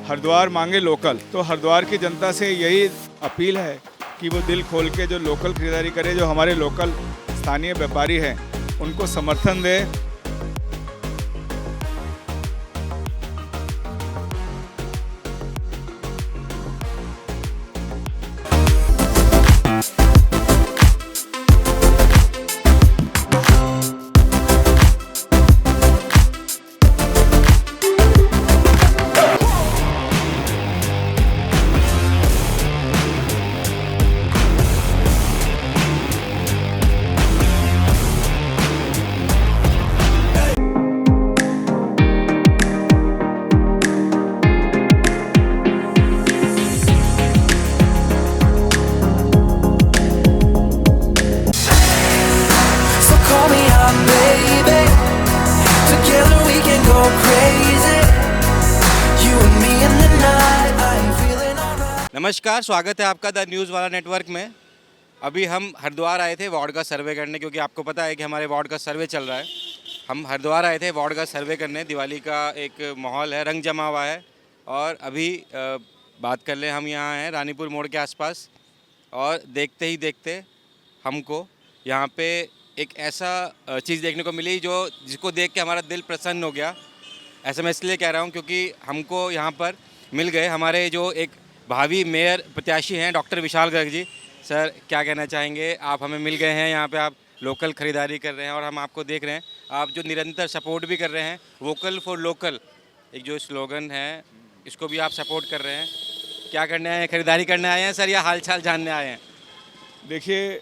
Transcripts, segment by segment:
हरिद्वार मांगे लोकल। तो हरिद्वार की जनता से यही अपील है कि वो दिल खोल के जो लोकल खरीदारी करे, जो हमारे लोकल स्थानीय व्यापारी हैं उनको समर्थन दे। नमस्कार, स्वागत है आपका द न्यूज़ वाला नेटवर्क में। अभी हम हरिद्वार आए थे वार्ड का सर्वे करने, क्योंकि आपको पता है कि हमारे वार्ड का सर्वे चल रहा है। हम हरिद्वार आए थे वार्ड का सर्वे करने। दिवाली का एक माहौल है, रंग जमा हुआ है। और अभी बात कर लें, हम यहाँ हैं रानीपुर मोड़ के आसपास, और देखते ही देखते हमको यहाँ पे एक ऐसा चीज़ देखने को मिली जिसको देख के हमारा दिल प्रसन्न हो गया। ऐसा मैं इसलिए कह रहा हूँ क्योंकि हमको यहाँ पर मिल गए हमारे जो एक भावी मेयर प्रत्याशी हैं, डॉक्टर विशाल गर्ग जी। सर, क्या कहना चाहेंगे? आप हमें मिल गए हैं, यहाँ पे आप लोकल ख़रीदारी कर रहे हैं और हम आपको देख रहे हैं। आप जो निरंतर सपोर्ट भी कर रहे हैं, वोकल फॉर लोकल एक जो स्लोगन है, इसको भी आप सपोर्ट कर रहे हैं। क्या करने आए हैं? ख़रीदारी करने आए हैं सर, या हाल चाल जानने आए हैं? देखिए,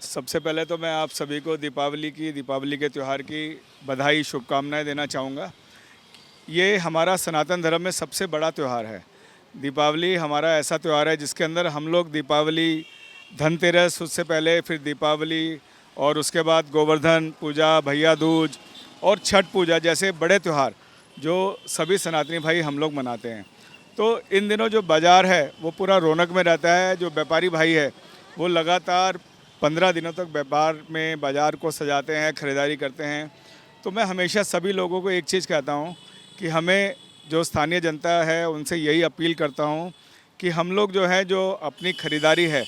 सबसे पहले तो मैं आप सभी को दीपावली के त्यौहार की बधाई, शुभकामनाएं देना चाहूँगा। ये हमारा सनातन धर्म में सबसे बड़ा त्यौहार है। दीपावली हमारा ऐसा त्यौहार है जिसके अंदर हम लोग दीपावली, धनतेरस, उससे पहले फिर दीपावली, और उसके बाद गोवर्धन पूजा, भैया दूज और छठ पूजा जैसे बड़े त्यौहार जो सभी सनातनी भाई हम लोग मनाते हैं। तो इन दिनों जो बाज़ार है वो पूरा रौनक में रहता है। जो व्यापारी भाई है वो लगातार 15 दिनों तक व्यापार में बाज़ार को सजाते हैं, ख़रीदारी करते हैं। तो मैं हमेशा सभी लोगों को एक चीज़ कहता हूँ कि हमें, जो स्थानीय जनता है, उनसे यही अपील करता हूँ कि हम लोग जो है, जो अपनी ख़रीदारी है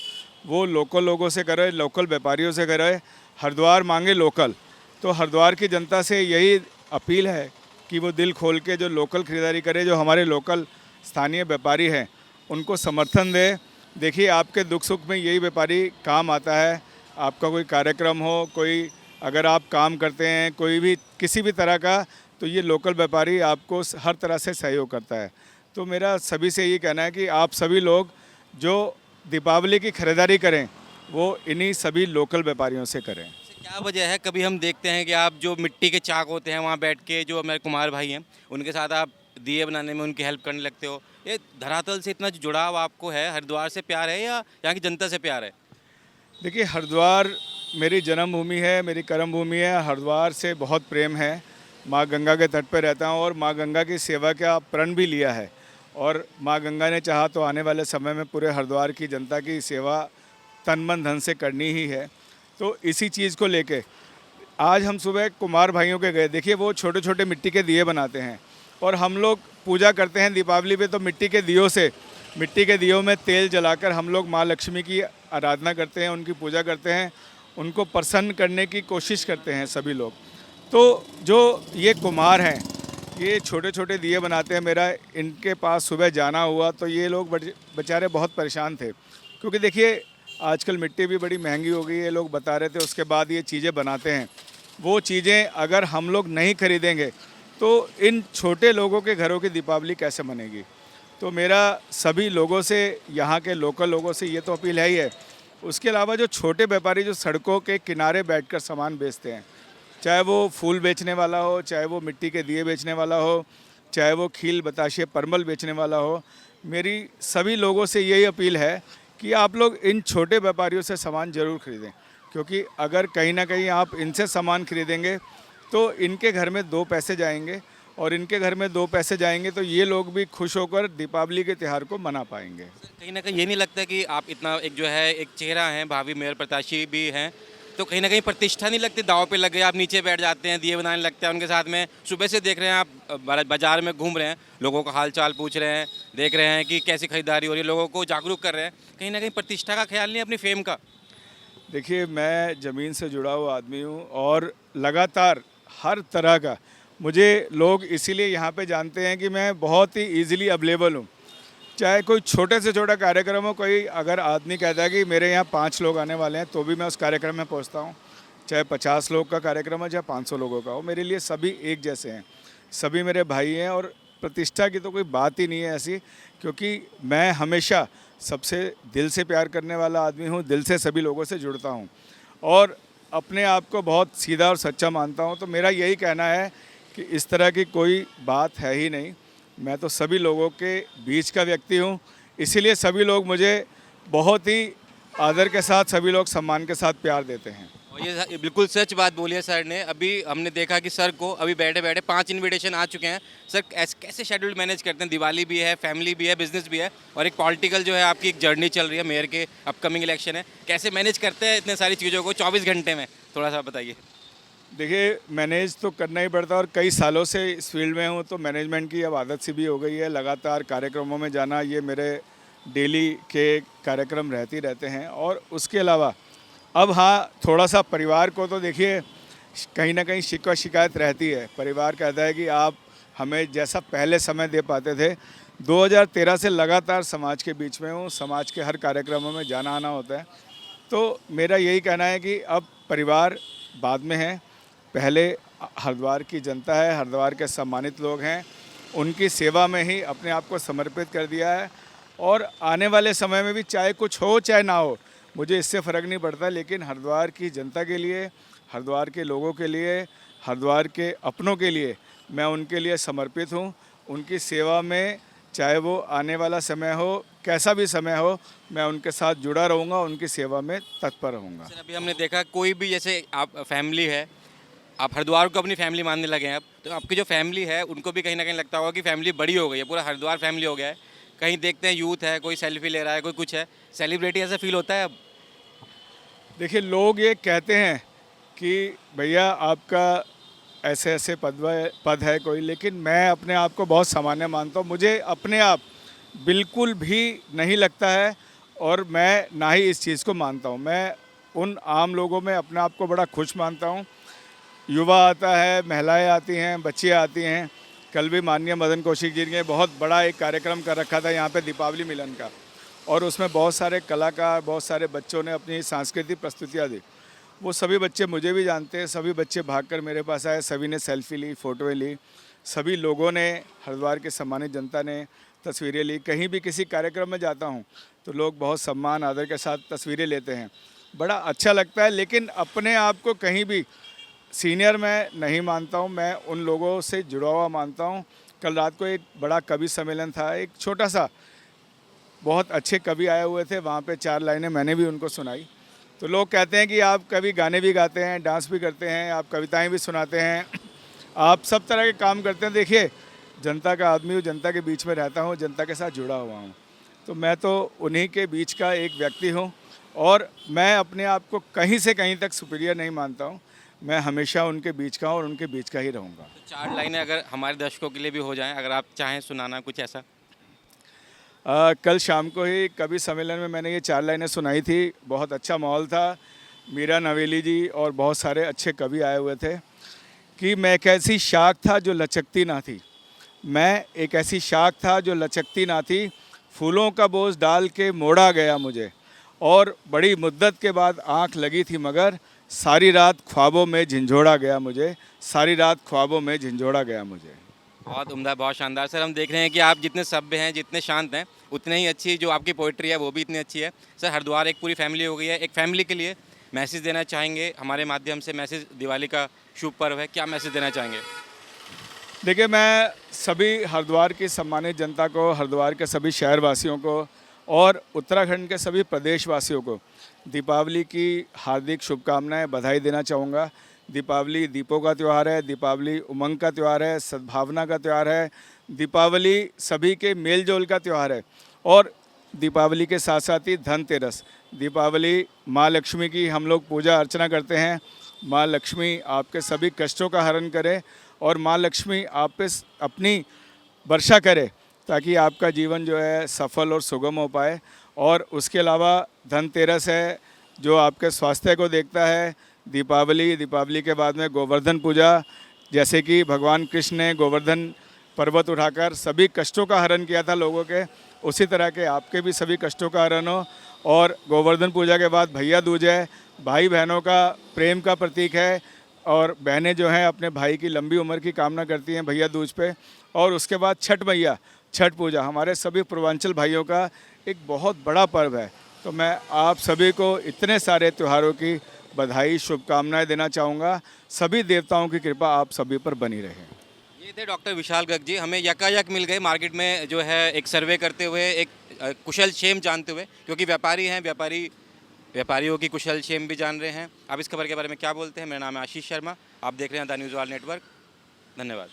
वो लोकल लोगों से करें, लोकल व्यापारियों से करें। हरिद्वार मांगे लोकल। तो हरिद्वार की जनता से यही अपील है कि वो दिल खोल के जो लोकल ख़रीदारी करे, जो हमारे लोकल स्थानीय व्यापारी हैं उनको समर्थन दे। देखिए, आपके दुख सुख में यही व्यापारी काम आता है। आपका कोई कार्यक्रम हो, कोई अगर आप काम करते हैं कोई भी किसी भी तरह का, तो ये लोकल व्यापारी आपको हर तरह से सहयोग करता है। तो मेरा सभी से ये कहना है कि आप सभी लोग जो दीपावली की खरीदारी करें वो इन्हीं सभी लोकल व्यापारियों से करें। क्या वजह है? कभी हम देखते हैं कि आप जो मिट्टी के चाक होते हैं वहाँ बैठ के, जो हमारे कुमार भाई हैं उनके साथ आप दिए बनाने में उनकी हेल्प करने लगते हो। ये धरातल से इतना जुड़ाव आपको है, हरिद्वार से प्यार है या यहाँ की जनता से प्यार है? देखिए, हरिद्वार मेरी जन्मभूमि है, मेरी कर्म भूमि है। हरिद्वार से बहुत प्रेम है। माँ गंगा के तट पर रहता हूँ और माँ गंगा की सेवा का प्रण भी लिया है। और माँ गंगा ने चाहा तो आने वाले समय में पूरे हरिद्वार की जनता की सेवा तन मन धन से करनी ही है। तो इसी चीज़ को लेके आज हम सुबह कुमार भाइयों के गए। देखिए, वो छोटे छोटे मिट्टी के दिए बनाते हैं और हम लोग पूजा करते हैं दीपावली पे। तो मिट्टी के दियों में तेल जलाकर हम लोग माँ लक्ष्मी की आराधना करते हैं, उनकी पूजा करते हैं, उनको प्रसन्न करने की कोशिश करते हैं सभी लोग। तो जो ये कुम्हार हैं, ये छोटे छोटे दिए बनाते हैं। मेरा इनके पास सुबह जाना हुआ तो ये लोग बेचारे बहुत परेशान थे, क्योंकि देखिए आजकल मिट्टी भी बड़ी महंगी हो गई है। लोग बता रहे थे, उसके बाद ये चीज़ें बनाते हैं। वो चीज़ें अगर हम लोग नहीं खरीदेंगे तो इन छोटे लोगों के घरों की दीपावली कैसे मनेगी। तो मेरा सभी लोगों से, यहाँ के लोकल लोगों से ये तो अपील है ही है। उसके अलावा जो छोटे व्यापारी जो सड़कों के किनारे बैठकर सामान बेचते हैं, चाहे वो फूल बेचने वाला हो, चाहे वो मिट्टी के दिए बेचने वाला हो, चाहे वो खील बताशे परमल बेचने वाला हो, मेरी सभी लोगों से यही अपील है कि आप लोग इन छोटे व्यापारियों से सामान ज़रूर खरीदें। क्योंकि अगर कहीं ना कहीं आप इनसे सामान खरीदेंगे तो इनके घर में 2 पैसे जाएंगे, और इनके घर में 2 पैसे जाएंगे तो ये लोग भी खुश होकर दीपावली के त्यौहार को मना पाएंगे। कहीं ना कहीं ये नहीं लगता कि आप इतना एक जो है एक चेहरा हैं, भावी मेयर प्रत्याशी भी हैं, तो कहीं ना कहीं प्रतिष्ठा नहीं लगती, दाव पे लग गए, आप नीचे बैठ जाते हैं, दिए बनाने लगते हैं उनके साथ में। सुबह से देख रहे हैं आप बाजार में घूम रहे हैं, लोगों का हाल चाल पूछ रहे हैं, देख रहे हैं कि कैसी खरीदारी हो रही है, लोगों को जागरूक कर रहे हैं। कहीं ना कहीं प्रतिष्ठा का ख्याल नहीं, अपनी फेम का। देखिए, मैं ज़मीन से जुड़ा हुआ आदमी हूँ और लगातार हर तरह का मुझे लोग इसीलिए यहाँ पे जानते हैं कि मैं बहुत ही ईज़िली अवेलेबल हूँ। चाहे कोई छोटे से छोटा कार्यक्रम हो, कोई अगर आदमी कहता है कि मेरे यहाँ 5 लोग आने वाले हैं, तो भी मैं उस कार्यक्रम में पहुँचता हूँ। चाहे 50 लोग का कार्यक्रम हो, चाहे 500 लोगों का हो, मेरे लिए सभी एक जैसे हैं, सभी मेरे भाई हैं। और प्रतिष्ठा की तो कोई बात ही नहीं है ऐसी, क्योंकि मैं हमेशा सबसे दिल से प्यार करने वाला आदमी हूँ, दिल से सभी लोगों से जुड़ता हूँ और अपने आप को बहुत सीधा और सच्चा मानता हूँ। तो मेरा यही कहना है कि इस तरह की कोई बात है ही नहीं। मैं तो सभी लोगों के बीच का व्यक्ति हूँ, इसीलिए सभी लोग मुझे बहुत ही आदर के साथ, सभी लोग सम्मान के साथ प्यार देते हैं। और ये बिल्कुल सच बात बोली है सर ने। अभी हमने देखा कि सर को अभी बैठे बैठे 5 इनविटेशन आ चुके हैं। सर कैसे शेड्यूल मैनेज करते हैं? दिवाली भी है, फैमिली भी है, बिजनेस भी है, और एक पॉलिटिकल जो है आपकी एक जर्नी चल रही है, मेयर के अपकमिंग इलेक्शन है। कैसे मैनेज करते हैं इतने सारी चीज़ों को 24 घंटे में? थोड़ा सा बताइए। देखिए, मैनेज तो करना ही पड़ता है और कई सालों से इस फील्ड में हूँ, तो मैनेजमेंट की अब आदत सी भी हो गई है। लगातार कार्यक्रमों में जाना, ये मेरे डेली के कार्यक्रम रहते हैं। और उसके अलावा अब हाँ, थोड़ा सा परिवार को तो देखिए कहीं ना कहीं शिकवा शिकायत रहती है। परिवार कहता है कि आप हमें जैसा पहले समय दे पाते थे। 2013 से लगातार समाज के बीच में हूँ, समाज के हर कार्यक्रमों में जाना आना होता है। तो मेरा यही कहना है कि अब परिवार बाद में है, पहले हरिद्वार की जनता है, हरिद्वार के सम्मानित लोग हैं, उनकी सेवा में ही अपने आप को समर्पित कर दिया है। और आने वाले समय में भी चाहे कुछ हो चाहे ना हो, मुझे इससे फ़र्क नहीं पड़ता, लेकिन हरिद्वार की जनता के लिए, हरिद्वार के लोगों के लिए, हरिद्वार के अपनों के लिए मैं उनके लिए समर्पित हूँ। उनकी सेवा में चाहे वो आने वाला समय हो, कैसा भी समय हो, मैं उनके साथ जुड़ा रहूँगा, उनकी सेवा में तत्पर रहूँगा। सर अभी हमने देखा कोई भी, जैसे आप फैमिली है, आप हरिद्वार को अपनी फैमिली मानने लगे हैं अब, तो आपकी जो फैमिली है उनको भी कहीं ना कहीं लगता होगा कि फैमिली बड़ी हो गई है, पूरा हरिद्वार फैमिली हो गया है। कहीं देखते हैं यूथ है, कोई सेल्फी ले रहा है, कोई कुछ है, सेलिब्रिटी ऐसा फील होता है अब? देखिए, लोग ये कहते हैं कि भैया आपका ऐसे ऐसे पद है कोई, लेकिन मैं अपने आप को बहुत सामान्य मानता हूँ। मुझे अपने आप बिल्कुल भी नहीं लगता है और मैं ना ही इस चीज़ को मानता हूँ। मैं उन आम लोगों में अपने आप को बड़ा खुश मानता हूँ। युवा आता है, महिलाएं आती हैं, बच्चे आती हैं। कल भी माननीय मदन कौशिक जी ने बहुत बड़ा एक कार्यक्रम कर रखा था यहाँ पे दीपावली मिलन का, और उसमें बहुत सारे कलाकार, बहुत सारे बच्चों ने अपनी सांस्कृतिक प्रस्तुतियाँ दी। वो सभी बच्चे मुझे भी जानते हैं, सभी बच्चे भागकर मेरे पास आए, सभी ने सेल्फी ली, फ़ोटोएँ ली, सभी लोगों ने, हरिद्वार की सम्मानित जनता ने तस्वीरें ली। कहीं भी किसी कार्यक्रम में जाता हूँ तो लोग बहुत सम्मान आदर के साथ तस्वीरें लेते हैं, बड़ा अच्छा लगता है। लेकिन अपने आप को कहीं भी सीनियर मैं नहीं मानता हूँ, मैं उन लोगों से जुड़ा हुआ मानता हूँ। कल रात को एक बड़ा कवि सम्मेलन था, एक छोटा सा, बहुत अच्छे कवि आए हुए थे, वहाँ पे 4 लाइनें मैंने भी उनको सुनाई। तो लोग कहते हैं कि आप कवि गाने भी गाते हैं, डांस भी करते हैं, आप कविताएं भी सुनाते हैं, आप सब तरह के काम करते हैं। देखिए, जनता का आदमी हूँ, जनता के बीच में रहता हूँ, जनता के साथ जुड़ा हुआ हूँ, तो मैं तो उन्हीं के बीच का एक व्यक्ति हूँ और मैं अपने आप को कहीं से कहीं तक सुपीरियर नहीं मानता हूँ। मैं हमेशा उनके बीच का हूँ और उनके बीच का ही रहूँगा। तो 4 लाइनें अगर हमारे दर्शकों के लिए भी हो जाएं, अगर आप चाहें सुनाना कुछ ऐसा। कल शाम को ही कवि सम्मेलन में मैंने ये 4 लाइनें सुनाई थी। बहुत अच्छा माहौल था। मीरा नवेली जी और बहुत सारे अच्छे कवि आए हुए थे कि मैं एक ऐसी शाख था जो लचकती ना थी, मैं एक ऐसी शाख था जो लचकती ना थी, फूलों का बोझ डाल के मोड़ा गया मुझे, और बड़ी मुद्दत के बाद आँख लगी थी मगर सारी रात ख्वाबों में झंझोड़ा गया मुझे, सारी रात ख्वाबों में झंझोड़ा गया मुझे। बहुत उम्दा, बहुत शानदार सर। हम देख रहे हैं कि आप जितने सभ्य हैं, जितने शांत हैं, उतने ही अच्छी जो आपकी पोइट्री है वो भी इतनी अच्छी है। सर हरिद्वार एक पूरी फैमिली हो गई है, एक फैमिली के लिए मैसेज देना चाहेंगे हमारे माध्यम से? मैसेज, दिवाली का शुभ पर्व है, क्या मैसेज देना चाहेंगे? देखिए, मैं सभी हरिद्वार की सम्मानित जनता को, हरिद्वार के सभी शहरवासियों को और उत्तराखंड के सभी प्रदेशवासियों को दीपावली की हार्दिक शुभकामनाएं, बधाई देना चाहूँगा। दीपावली दीपों का त्यौहार है, दीपावली उमंग का त्यौहार है, सद्भावना का त्यौहार है, दीपावली सभी के मेल जोल का त्यौहार है। और दीपावली के साथ साथ ही धनतेरस। दीपावली माँ लक्ष्मी की हम लोग पूजा अर्चना करते हैं। माँ लक्ष्मी आपके सभी कष्टों का हरण करे और माँ लक्ष्मी आप पे अपनी वर्षा करे ताकि आपका जीवन जो है सफल और सुगम हो पाए। और उसके अलावा धनतेरस है जो आपके स्वास्थ्य को देखता है। दीपावली के बाद में गोवर्धन पूजा, जैसे कि भगवान कृष्ण ने गोवर्धन पर्वत उठाकर सभी कष्टों का हरण किया था लोगों के, उसी तरह के आपके भी सभी कष्टों का हरण हो। और गोवर्धन पूजा के बाद भैया दूज है, भाई बहनों का प्रेम का प्रतीक है और बहनें जो हैं अपने भाई की लंबी उम्र की कामना करती हैं भैया दूज पे। और उसके बाद छठ मैया, छठ पूजा हमारे सभी पूर्वांचल भाइयों का एक बहुत बड़ा पर्व है। तो मैं आप सभी को इतने सारे त्योहारों की बधाई शुभकामनाएं देना चाहूँगा। सभी देवताओं की कृपा आप सभी पर बनी रहे। ये थे डॉक्टर विशाल गर्ग जी। हमें यकायक मिल गए मार्केट में जो है एक सर्वे करते हुए, एक कुशल क्षेम जानते हुए, क्योंकि व्यापारी हैं, व्यापारियों की कुशल क्षेम भी जान रहे हैं। आप इस खबर के बारे में क्या बोलते हैं? मेरा नाम है आशीष शर्मा, आप देख रहे हैं द न्यूज़ वाला नेटवर्क। धन्यवाद।